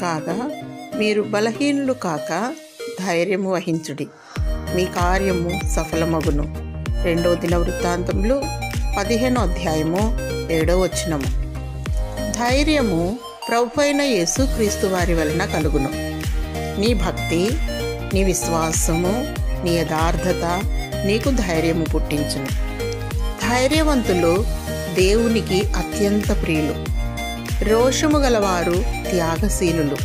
కాగా మీరు బలహీనులు కాక ధైర్యము వహించుడి, మీ కార్యము సఫలమగును. 2 దినవృత్తాంతములు 15వ అధ్యాయము 7వ వచనము. ధైర్యము ప్రభువైన యేసుక్రీస్తు వారి వలన కలుగును. నీ భక్తి, నీ విశ్వాసము, నీ యథార్థత నీకు ధైర్యము పుట్టించును. ధైర్యవంతులు దేవునికి అత్యంత ప్రియులు. రోషము గలవారు త్యాగశీలులు.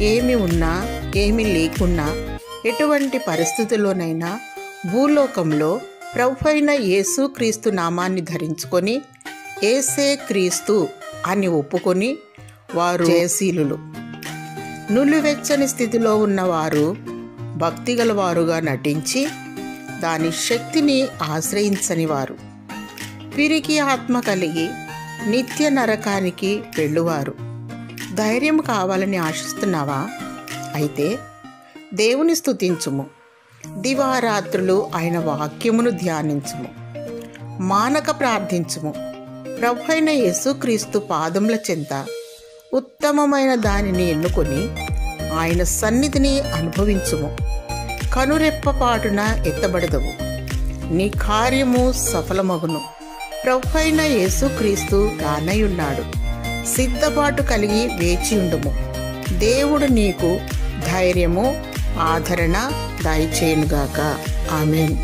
ఏమి ఉన్నా ఏమి లేకున్నా ఎటువంటి పరిస్థితుల్లోనైనా భూలోకంలో ప్రభువైన యేసుక్రీస్తు నామాన్ని ధరించుకొని యేసే క్రీస్తు అని ఒప్పుకొని వారు జయశీలులు. నులివెచ్చని స్థితిలో ఉన్నవారు భక్తిగల వారుగా నటించి దాని శక్తిని ఆశ్రయించని వారు. పిరికి ఆత్మ కలిగి నిత్య నరకానికి వెళ్ళువారు. ధైర్యం కావాలని ఆశిస్తున్నావా? అయితే దేవుని స్తుతించుము, దివారాత్రులు ఆయన వాక్యమును ధ్యానించుము, మానక ప్రార్థించుము. ప్రభువైన యేసుక్రీస్తు పాదముల చెంత ఉత్తమమైన దానిని ఎన్నుకొని ఆయన సన్నిధిని అనుభవించుము. కనురెప్పపాటున ఎత్తబడదవు, నీ కార్యము సఫలమగును. ప్రభువైన యేసుక్రీస్తు రానయ్యున్నాడు. సిద్ధపాటు కలిగి వేచియుండుము. దేవుడు నీకు ధైర్యము, ఆదరణ దయచేయునుగాక. ఆమేన్.